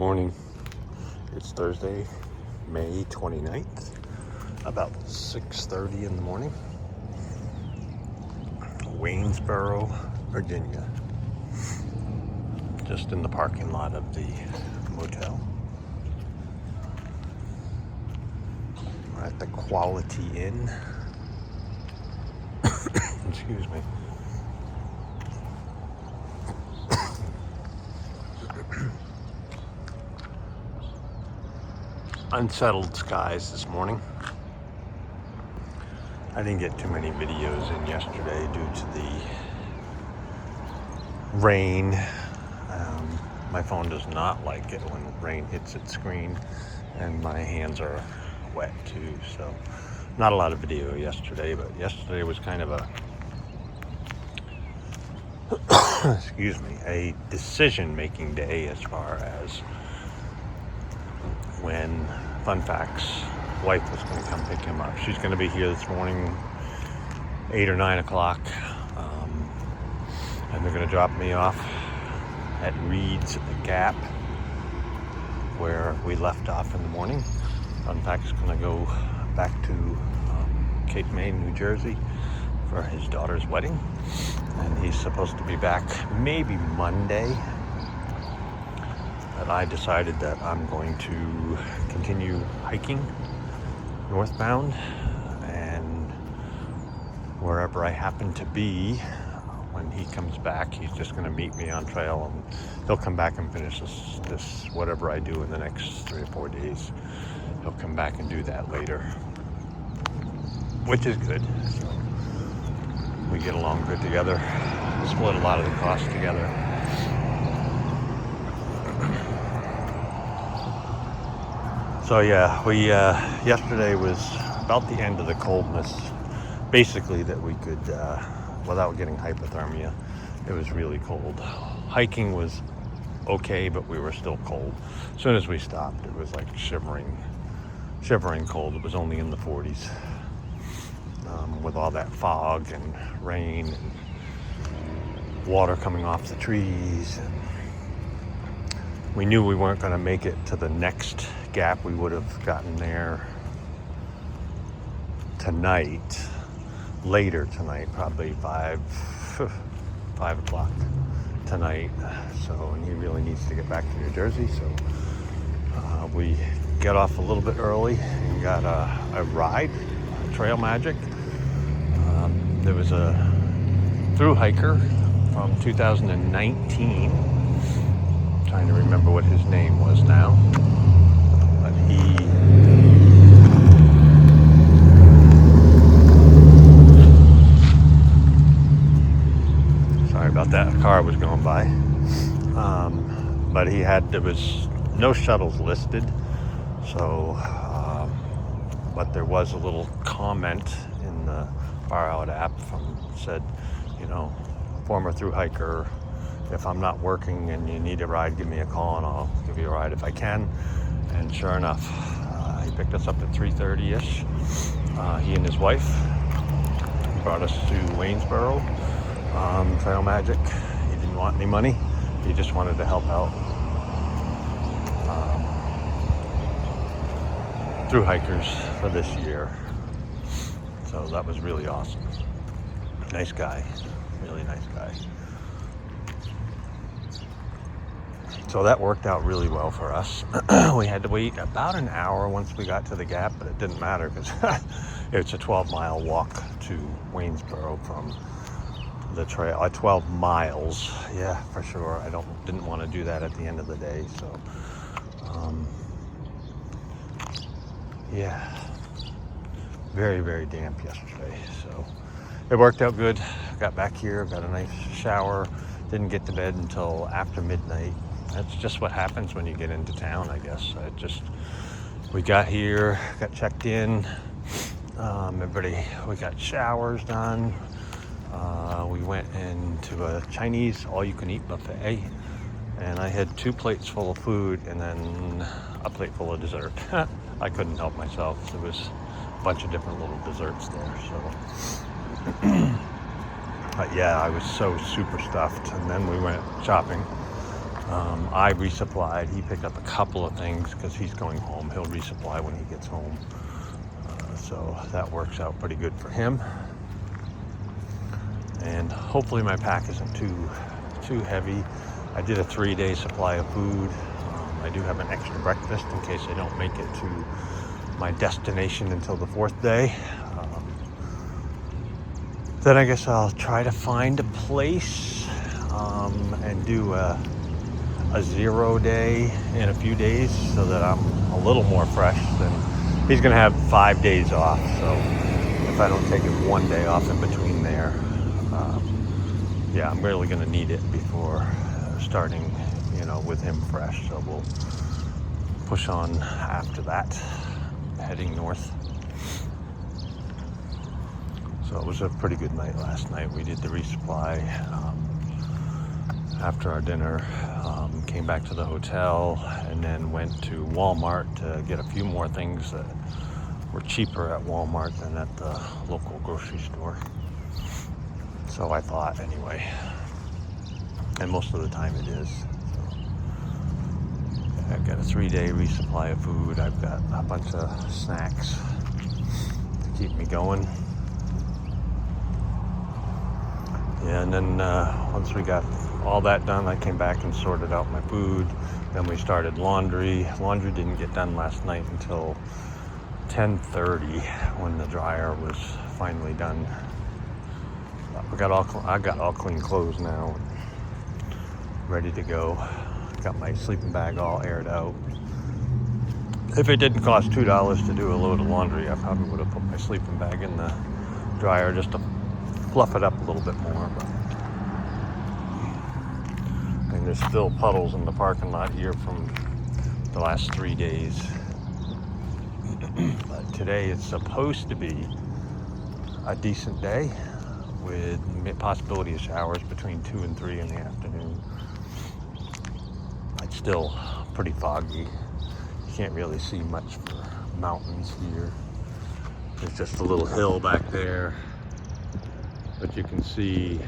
morning. It's Thursday, May 29th, about 6:30 in the morning. Waynesboro, Virginia. Just in the parking lot of the motel. We're at the Quality Inn. Excuse me. Unsettled skies this morning. I didn't get too many videos in yesterday due to the rain. My phone does not like it when rain hits its screen, and my hands are wet too, so not a lot of video yesterday, but yesterday was kind of a excuse me, a decision-making day as far as when Fun Facts' wife was going to come pick him up. She's going to be here this morning, 8 or 9 o'clock, and they're going to drop me off at Reed's Gap, where we left off in the morning. Fun Fact's going to go back to Cape May, New Jersey, for his daughter's wedding, and he's supposed to be back maybe Monday. But I decided that I'm going to continue hiking northbound, and wherever I happen to be when he comes back, he's just going to meet me on trail, and he'll come back and finish this whatever I do in the next 3 or 4 days. He'll come back and do that later, which is good. So we get along good together, split a lot of the cost together. So yeah, we yesterday was about the end of the coldness, basically, that we could, without getting hypothermia. It was really cold. Hiking was okay, but we were still cold. As soon as we stopped, it was like shivering cold. It was only in the 40s, with all that fog and rain and water coming off the trees. And we knew we weren't going to make it to the next gap. We would have gotten there tonight, later tonight, probably 5 o'clock tonight. So, and he really needs to get back to New Jersey. So we got off a little bit early and got a ride, Trail Magic. There was a thru-hiker from 2019. Trying to remember what his name was now, but sorry about that, a car was going by, but there was no shuttles listed, so but there was a little comment in the Far Out app said, former thru-hiker, if I'm not working and you need a ride, give me a call and I'll give you a ride if I can. And sure enough, he picked us up at 3:30-ish. He and his wife brought us to Waynesboro, Trail Magic. He didn't want any money. He just wanted to help out thru-hikers for this year. So that was really awesome. Nice guy, really nice guy. So that worked out really well for us. We had to wait about an hour once we got to the gap, but it didn't matter because it's a 12-mile walk to Waynesboro from the trail. 12 miles, yeah, for sure. I didn't want to do that at the end of the day. So, yeah, very, very damp yesterday. So it worked out good. Got back here, got a nice shower. Didn't get to bed until after midnight. That's just what happens when you get into town, I guess. We got here, got checked in. We got showers done. We went into a Chinese all-you-can-eat buffet, and I had 2 plates full of food and then a plate full of dessert. I couldn't help myself. There was a bunch of different little desserts there. So, but yeah, I was so super stuffed. And then we went shopping. I resupplied. He picked up a couple of things because he's going home. He'll resupply when he gets home. So that works out pretty good for him. And hopefully my pack isn't too heavy. I did a 3-day supply of food. I do have an extra breakfast in case I don't make it to my destination until the 4th day. Then I guess I'll try to find a place and do a 0 day in a few days so that I'm a little more fresh. Than he's going to have 5 days off, so if I don't take it 1 day off in between there, yeah, I'm really going to need it before starting, with him fresh. So we'll push on after that, heading north. So it was a pretty good night last night. We did the resupply after our dinner, came back to the hotel, and then went to Walmart to get a few more things that were cheaper at Walmart than at the local grocery store. So I thought anyway, and most of the time it is. So I've got a 3-day resupply of food. I've got a bunch of snacks to keep me going. Yeah, and then once we got all that done, I came back and sorted out my food. Then we started laundry. Laundry didn't get done last night until 10:30 when the dryer was finally done. I got all clean clothes now, ready to go. Got my sleeping bag all aired out. If it didn't cost $2 to do a load of laundry, I probably would have put my sleeping bag in the dryer just to fluff it up a little bit more. But and there's still puddles in the parking lot here from the last 3 days. But today it's supposed to be a decent day with possibility of showers between 2 and 3 in the afternoon. It's still pretty foggy. You can't really see much for mountains here. There's just a little hill back there, but you can see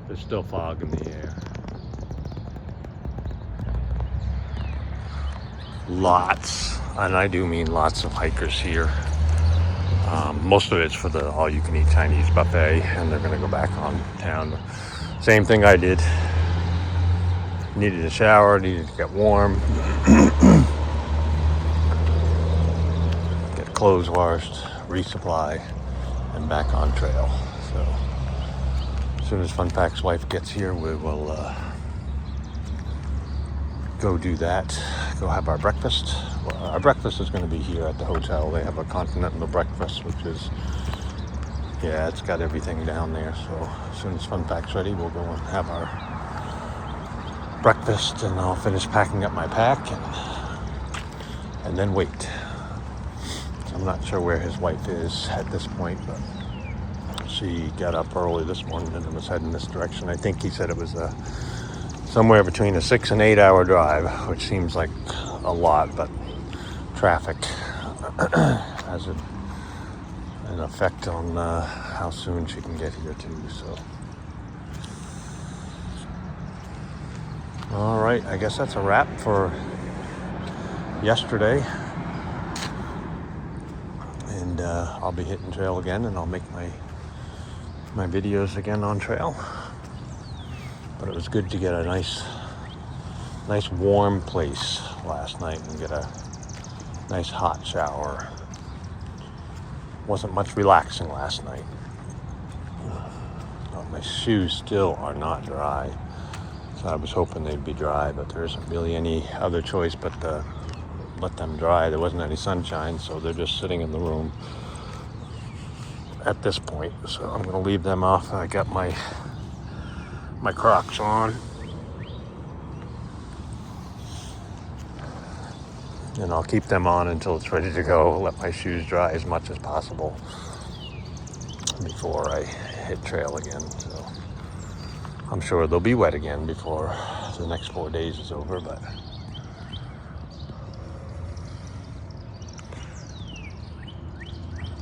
there's still fog in the air. Lots, and I do mean lots of hikers here. Most of it's for the all-you-can-eat Chinese buffet, and they're going to go back on town. Same thing I did. Needed a shower, needed to get warm, get clothes washed, resupply, and back on trail. So as soon as Fun Pack's wife gets here, we will go do that, go have our breakfast. Well, our breakfast is going to be here at the hotel. They have a continental breakfast, which is, yeah, it's got everything down there. So as soon as Fun Pack's ready, we'll go and have our breakfast, and I'll finish packing up my pack and then wait. So I'm not sure where his wife is at this point, but she got up early this morning and was heading this direction. I think he said it was somewhere between a 6 and 8 hour drive, which seems like a lot, but traffic has an effect on how soon she can get here too. So all right, I guess that's a wrap for yesterday, and I'll be hitting trail again, and I'll make my videos again on trail. But it was good to get a nice warm place last night and get a nice hot shower. Wasn't much relaxing last night. My shoes still are not dry, so I was hoping they'd be dry, but there isn't really any other choice but to let them dry. There wasn't any sunshine, so they're just sitting in the room at this point. So I'm going to leave them off. I got my Crocs on, and I'll keep them on until it's ready to go. Let my shoes dry as much as possible before I hit trail again. So I'm sure they'll be wet again before the next 4 days is over, but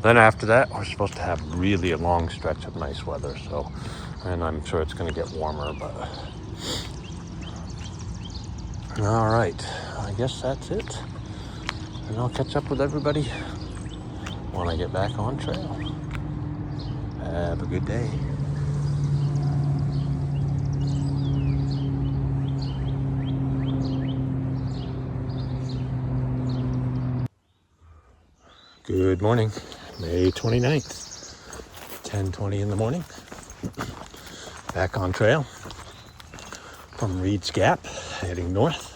then after that we're supposed to have really a long stretch of nice weather. So, and I'm sure it's going to get warmer, but All right, I guess that's it. And I'll catch up with everybody when I get back on trail. Have a good day. Good morning, May 29th, 10:20 in the morning. Back on trail from Reed's Gap, heading north.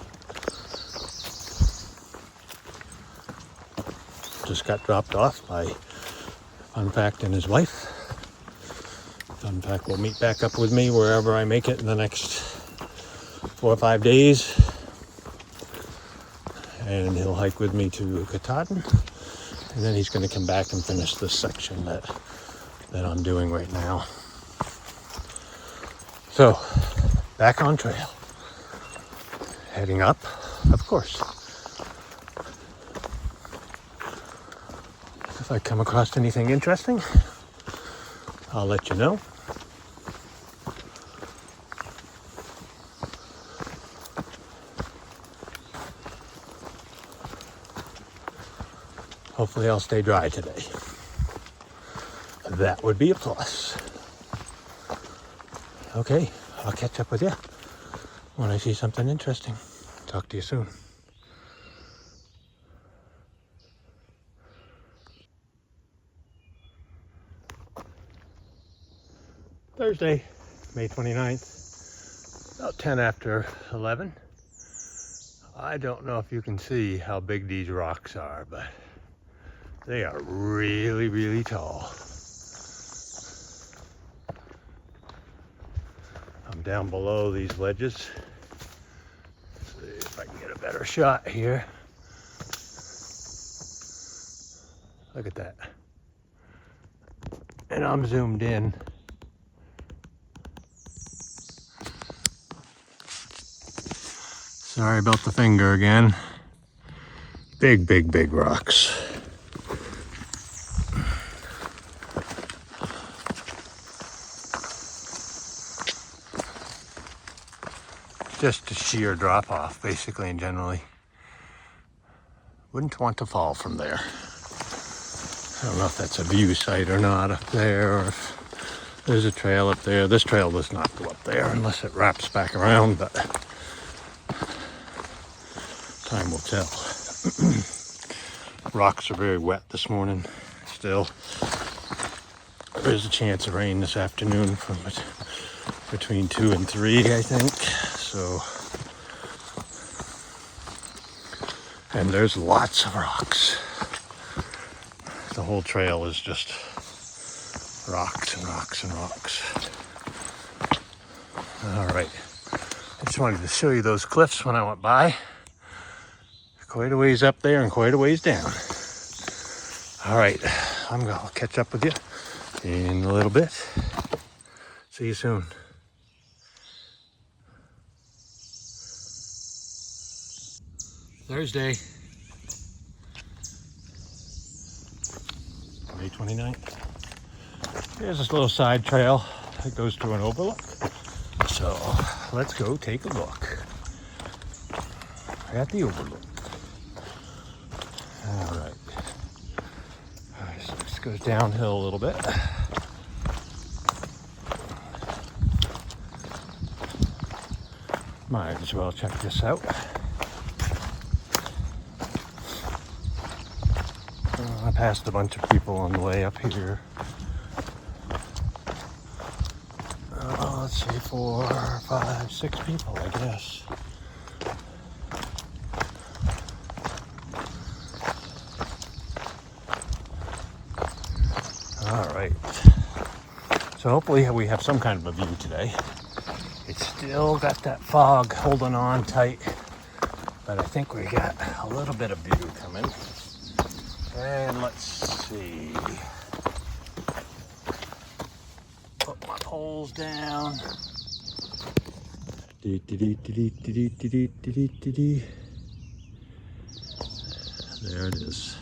Just got dropped off by Fun Fact and his wife. Fun Fact will meet back up with me wherever I make it in the next 4 or 5 days. And he'll hike with me to Katahdin. And then he's going to come back and finish this section that I'm doing right now. So, back on trail. Heading up, of course. If I come across anything interesting, I'll let you know. Hopefully I'll stay dry today. That would be a plus. Okay, I'll catch up with you when I see something interesting. Talk to you soon. Thursday, May 29th, about 10 after 11. I don't know if you can see how big these rocks are, but they are really, really tall. I'm down below these ledges. See if I can get a better shot here. Look at that. And I'm zoomed in. Sorry about the finger again. Big, big, big rocks. Just a sheer drop off, basically and generally. Wouldn't want to fall from there. I don't know if that's a view site or not up there, or if there's a trail up there. This trail does not go up there unless it wraps back around, but time will tell. Rocks are very wet this morning still. There's a chance of rain this afternoon from between 2 and 3, I think. So, and there's lots of rocks. The whole trail is just rocks and rocks and rocks. All right, I just wanted to show you those cliffs when I went by. Quite a ways up there and quite a ways down. All right, I'll catch up with you in a little bit. See you soon. Thursday, May 29th. Here's this little side trail that goes to an overlook. So let's go take a look at the overlook. All right. So this goes downhill a little bit. Might as well check this out. I passed a bunch of people on the way up here. Let's see, 4, 5, 6 people, I guess. All right. So hopefully we have some kind of a view today. It's still got that fog holding on tight, but I think we got a little bit of view coming. And let's see. Put my poles down. There it is.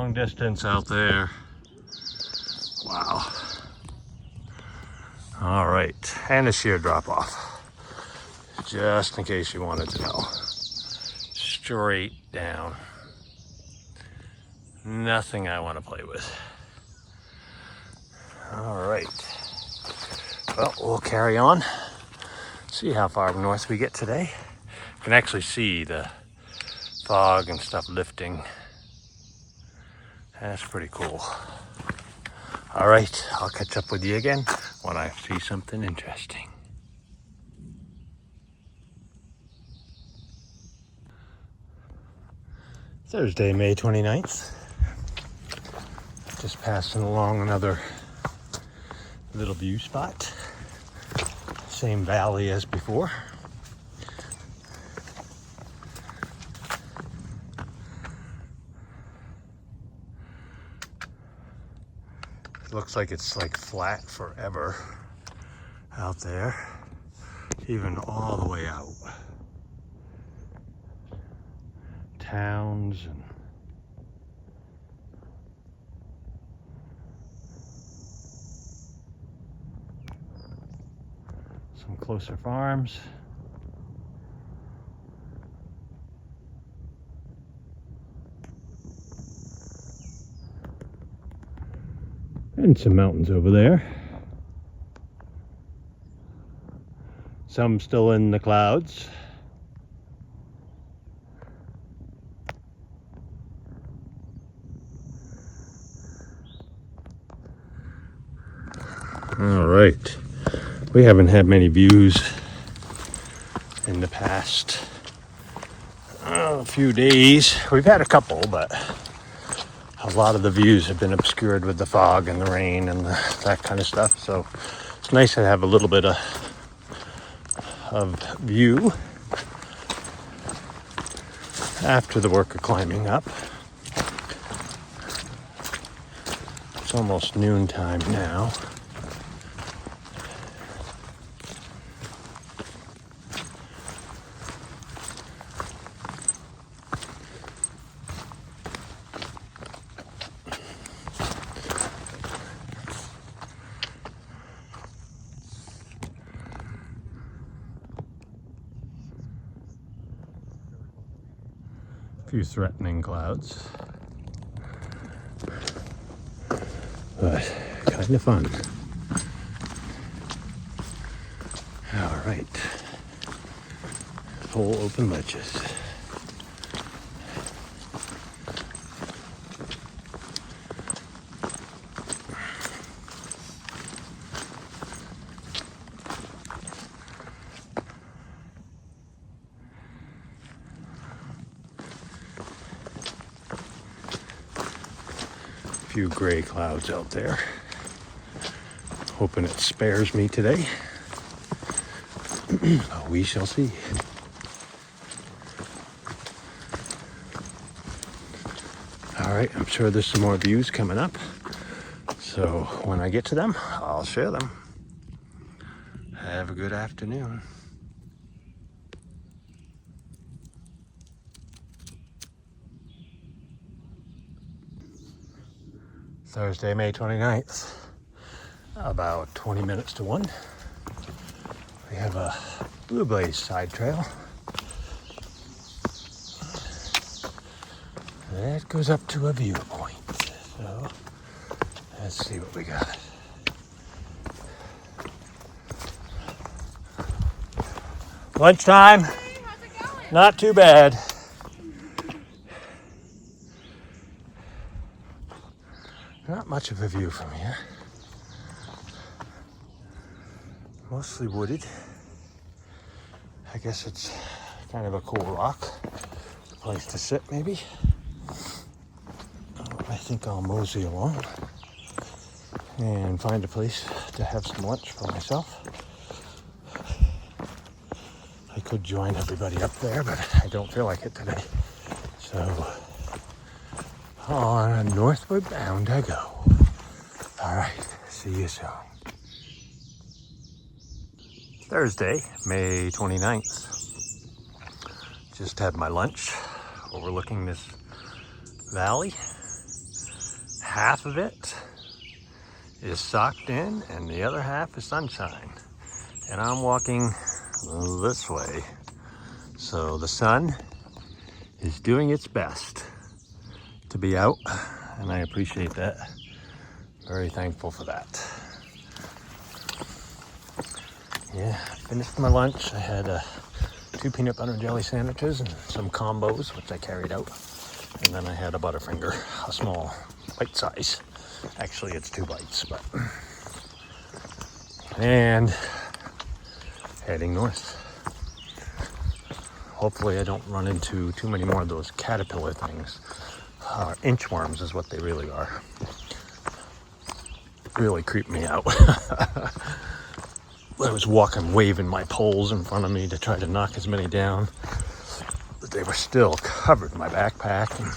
long distance out there. Wow. All right, and a sheer drop off, just in case you wanted to know. Straight down. Nothing I want to play with. All right. Well, we'll carry on. See how far north we get today. You can actually see the fog and stuff lifting. That's pretty cool. All right, I'll catch up with you again when I see something interesting. Thursday, May 29th. Just passing along another little view spot. Same valley as before. It looks like it's like flat forever out there, even all the way out. Towns and some closer farms. And some mountains over there. Some still in the clouds. All right. We haven't had many views in the past few days. We've had a couple, but a lot of the views have been obscured with the fog and the rain and that kind of stuff. So it's nice to have a little bit of view after the work of climbing up. It's almost noontime now. A few threatening clouds, but kind of fun. All right, whole open ledges. Few gray clouds out there. Hoping it spares me today. We shall see. All right, I'm sure there's some more views coming up. So when I get to them, I'll share them. Have a good afternoon. Thursday, May 29th, about 20 minutes to 1. We have a Blue Blaze side trail. That goes up to a viewpoint. So let's see what we got. Lunchtime. Hey, how's it going? Not too bad. Not much of a view from here. Mostly wooded. I guess it's kind of a cool rock. Place to sit, maybe. I think I'll mosey along and find a place to have some lunch for myself. I could join everybody up there, but I don't feel like it today. So on northward bound I go. All right, see you soon. Thursday, May 29th. Just had my lunch overlooking this valley. half of it is socked in and the other half is sunshine. And I'm walking this way. So the sun is doing its best to be out, and I appreciate that. Very thankful for that. Yeah, finished my lunch. I had 2 peanut butter and jelly sandwiches and some combos, which I carried out. And then I had a Butterfinger, a small bite size. Actually, it's 2 bites, but. And heading north. Hopefully I don't run into too many more of those caterpillar things. Inchworms is what they really are. Really creep me out. I was walking, waving my poles in front of me to try to knock as many down, but they were still covered in my backpack, and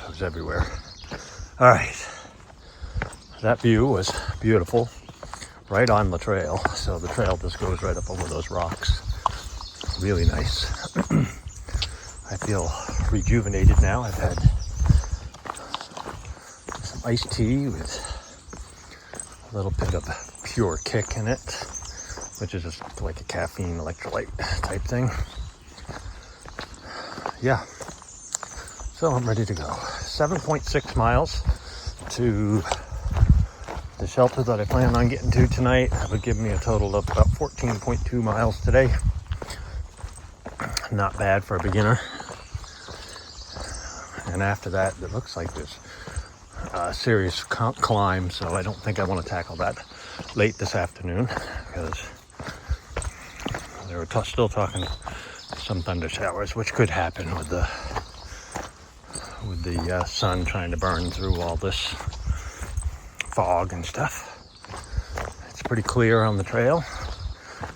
it was everywhere. All right, that view was beautiful, right on the trail. So the trail just goes right up over those rocks. Really nice. I feel rejuvenated now. I've had some iced tea with a little bit of pure kick in it, which is just like a caffeine electrolyte type thing. Yeah, so I'm ready to go. 7.6 miles to the shelter that I plan on getting to tonight. That would give me a total of about 14.2 miles today. Not bad for a beginner. And after that, it looks like there's a serious climb, so I don't think I want to tackle that late this afternoon, because they were still talking some thunder showers, which could happen with the sun trying to burn through all this fog and stuff. It's pretty clear on the trail,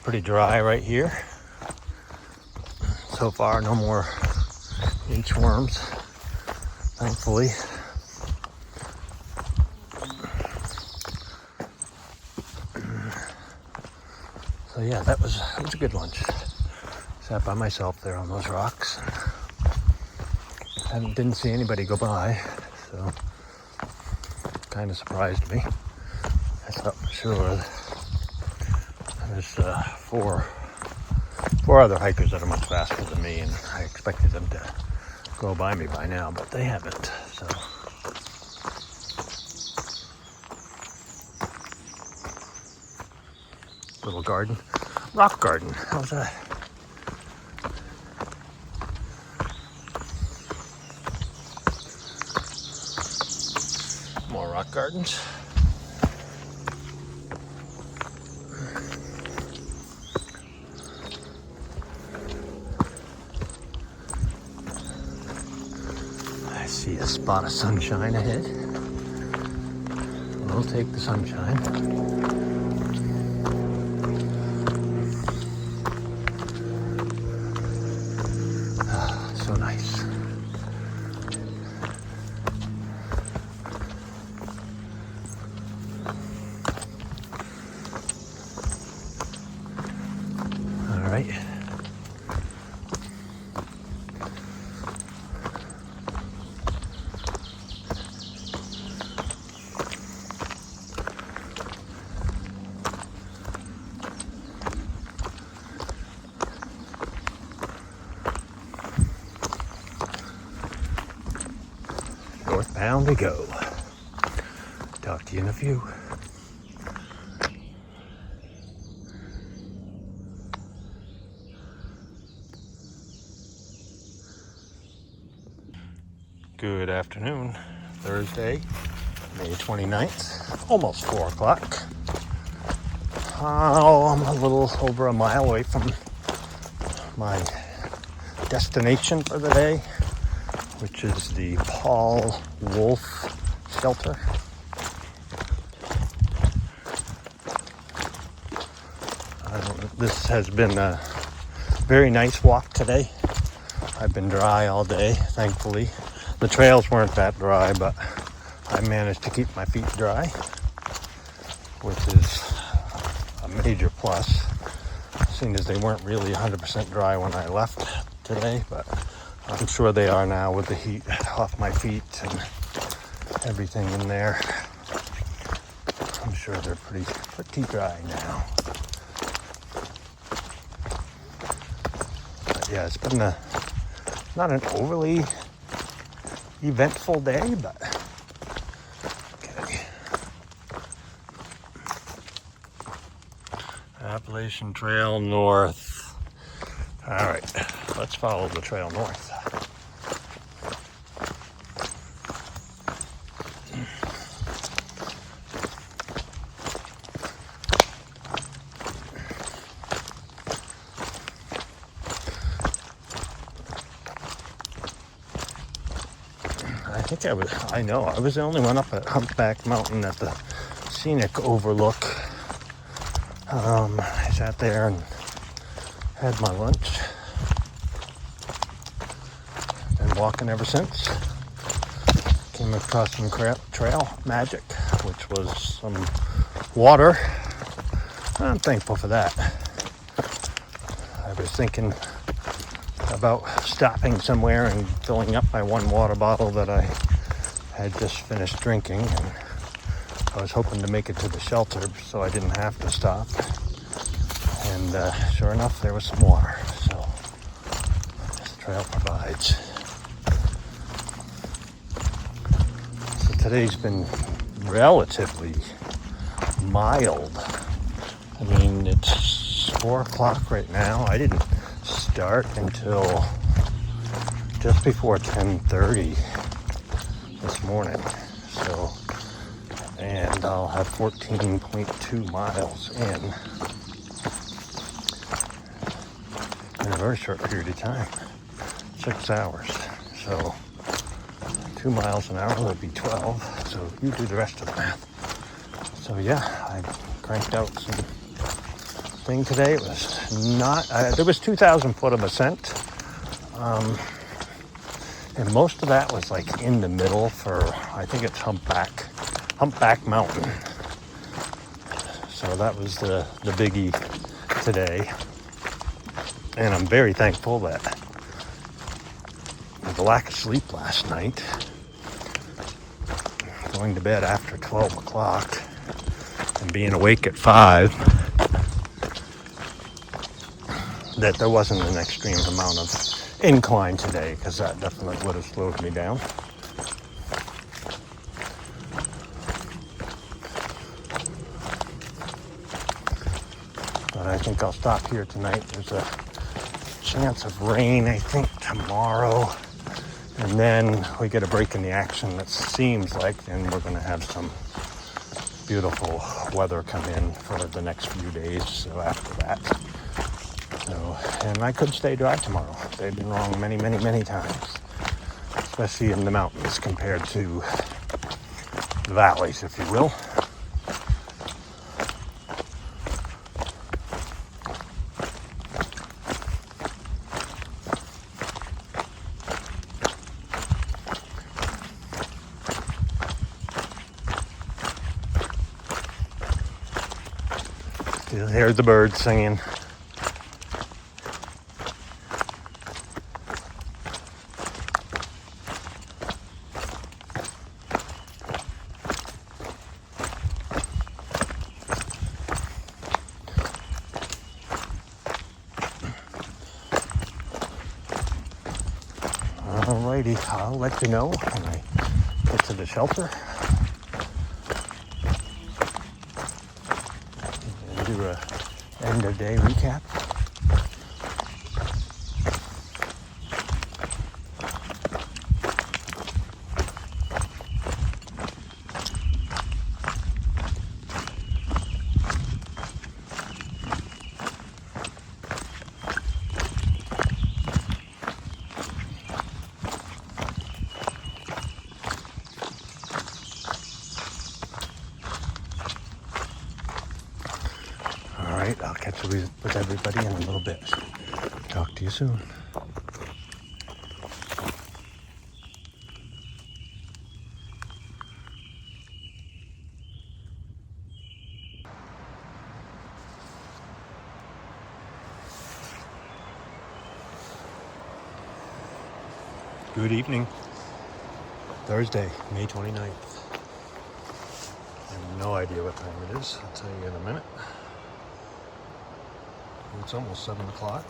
pretty dry right here. So far, no more inchworms, thankfully. So yeah, it was a good lunch. Sat by myself there on those rocks. And didn't see anybody go by, so kind of surprised me. I thought for sure there's 4 other hikers that are much faster than me, and I expected them to go by me by now, but they haven't. So little garden, rock garden. How's that? More rock gardens. I see a spot of sunshine ahead. We'll take the sunshine. So nice. All right. Northbound we go. Talk to you in a few. Good afternoon. Thursday, May 29th, almost 4 o'clock. I'm a little over a mile away from my destination for the day, which is the Paul Wolf Shelter. This has been a very nice walk today. I've been dry all day, thankfully. The trails weren't that dry, but I managed to keep my feet dry, which is a major plus, seeing as they weren't really 100% dry when I left today, but I'm sure they are now with the heat off my feet and everything in there. I'm sure they're pretty dry now. But yeah, it's been not an overly eventful day, but okay. Appalachian Trail north. All right, let's follow the trail north. I was the only one up at Humpback Mountain at the scenic overlook. I sat there and had my lunch. Been walking ever since. Came across some trail magic, which was some water. I'm thankful for that. I was thinking about stopping somewhere and filling up my one water bottle that I had just finished drinking, and I was hoping to make it to the shelter so I didn't have to stop. And sure enough, there was some water. So this trail provides. So today's been relatively mild. I mean, it's 4 o'clock right now. I didn't start until just before 10:30 this morning. So, and I'll have 14.2 miles in a very short period of time, 6 hours. So 2 miles an hour would be 12. So you do the rest of the math. So yeah, I cranked out some thing today. It was not, there was 2,000 foot of ascent. And most of that was like in the middle for, I think it's Humpback Mountain. So that was the biggie today. And I'm very thankful that with the lack of sleep last night, going to bed after 12 o'clock and being awake at 5, that there wasn't an extreme amount of incline today, because that definitely would have slowed me down. But I think I'll stop here tonight. There's a chance of rain, I think, tomorrow. And then we get a break in the action that seems like, and we're going to have some beautiful weather come in for the next few days. So after that. So, and I could stay dry tomorrow. They've been wrong many, many, many times, especially in the mountains compared to the valleys, if you will. Still hear the birds singing. Alrighty, I'll let you know when I get to the shelter and do a end of day recap. I'll catch you with everybody in a little bit. Talk to you soon. Good evening. Thursday, May 29th. no idea what time it is. I'll tell you in a minute. It's almost 7 o'clock.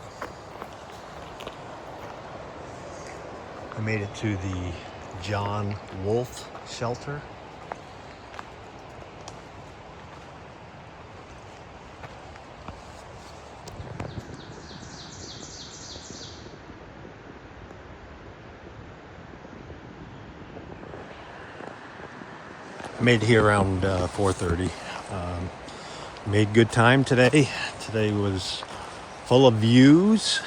I made it to the John Wolfe shelter. I made it here around 4:30. Made good time today. Today was full of views,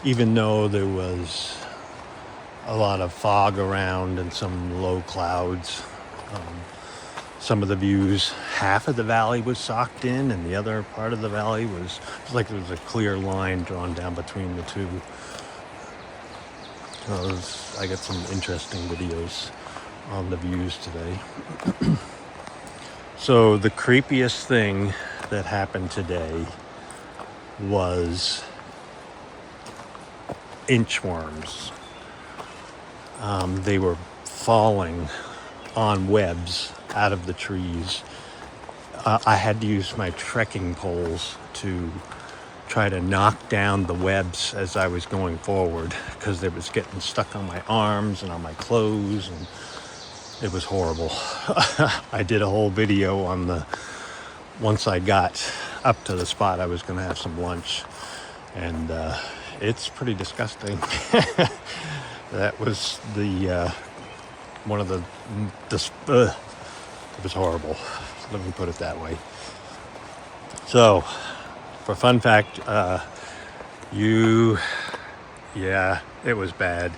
even though there was a lot of fog around and some low clouds. Some of the views, half of the valley was socked in, and the other part of the valley was like there was a clear line drawn down between the two. So I got some interesting videos on the views today. So the creepiest thing that happened today was inchworms. They were falling on webs out of the trees. I had to use my trekking poles to try to knock down the webs as I was going forward, because they was getting stuck on my arms and on my clothes, and it was horrible. I did a whole video on once I got up to the spot I was going to have some lunch, and it's pretty disgusting. That was one of the it was horrible. Let me put it that way. So, for fun fact, yeah, it was bad.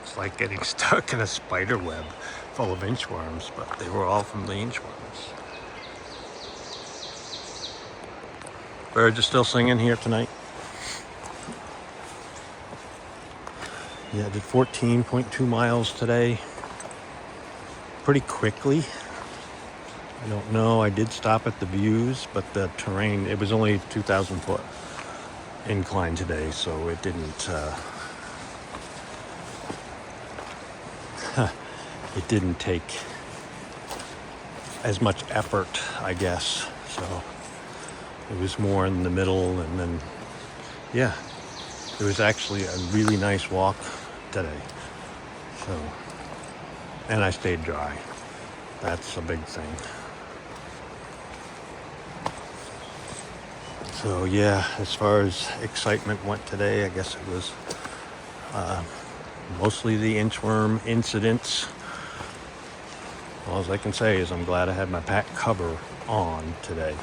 It's like getting stuck in a spider web full of inchworms, but they were all from the inchworms. Birds are still singing here tonight. Yeah, I did 14.2 miles today. Pretty quickly. I don't know, I did stop at the views, but the terrain, it was only 2,000 foot incline today, so it didn't, it didn't take as much effort, I guess. So it was more in the middle, and then, yeah, it was actually a really nice walk today. So, and I stayed dry. That's a big thing. So yeah, as far as excitement went today, I guess it was mostly the inchworm incidents. All I can say is I'm glad I had my pack cover on today.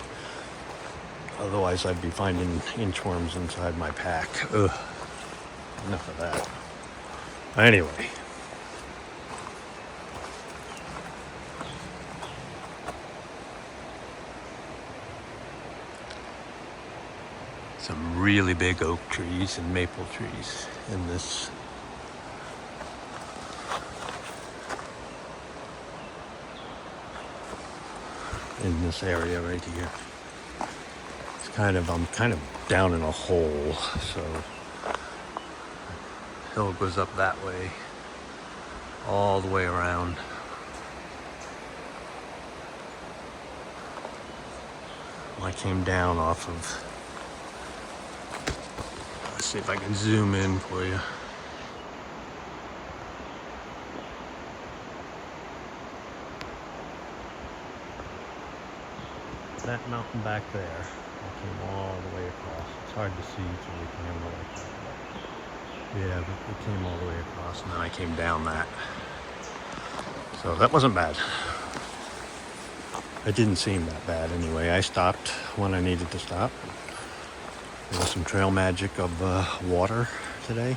Otherwise I'd be finding inchworms inside my pack. Ugh. Enough of that. Anyway. Some really big oak trees and maple trees in this area right here. I'm kind of down in a hole, so hill goes up that way, all the way around. I came down off of, let's see if I can zoom in for you. That mountain back there, I came all the way across. It's hard to see through the camera like that. Yeah, but it came all the way across, and then I came down that. So that wasn't bad. It didn't seem that bad anyway. I stopped when I needed to stop. There was some trail magic of water today.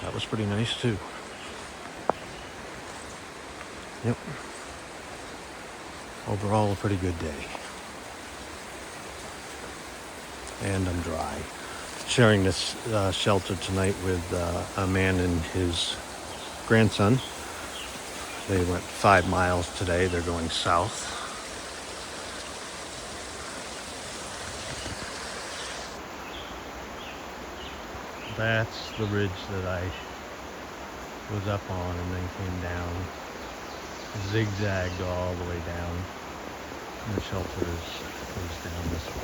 That was pretty nice too. Yep. Overall, a pretty good day. And I'm dry. Sharing this shelter tonight with a man and his grandson. They went 5 miles today. They're going south. That's the ridge that I was up on and then came down. zigzagged all the way down. And the shelter goes down this way.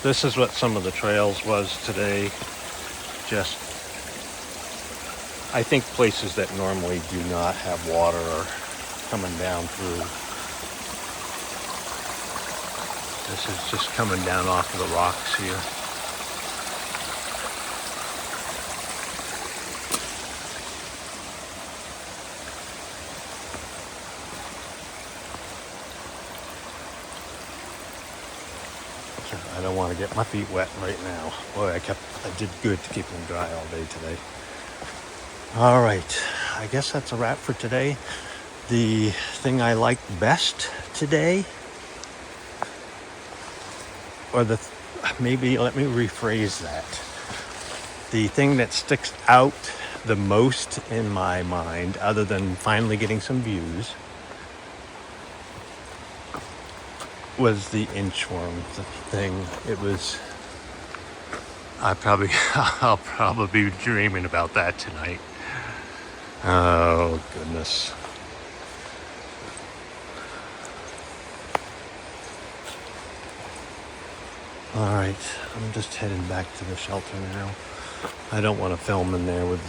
This is what some of the trails was today. Just, I think places that normally do not have water are coming down through. This is just coming down off of the rocks here. I don't want to get my feet wet right now. Boy, I did good to keep them dry all day today. All right, I guess that's a wrap for today. The thing I liked best today, or maybe let me rephrase that. The thing that sticks out the most in my mind, other than finally getting some views, was the inchworm thing. It was, I'll probably be dreaming about that tonight. Oh goodness. All right, I'm just heading back to the shelter now. I don't want to film in there with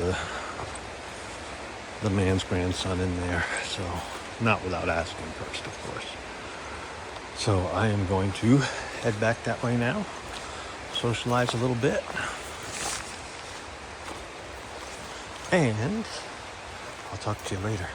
the man's grandson in there, so not without asking first, of course. So I am going to head back that way now, socialize a little bit, and I'll talk to you later.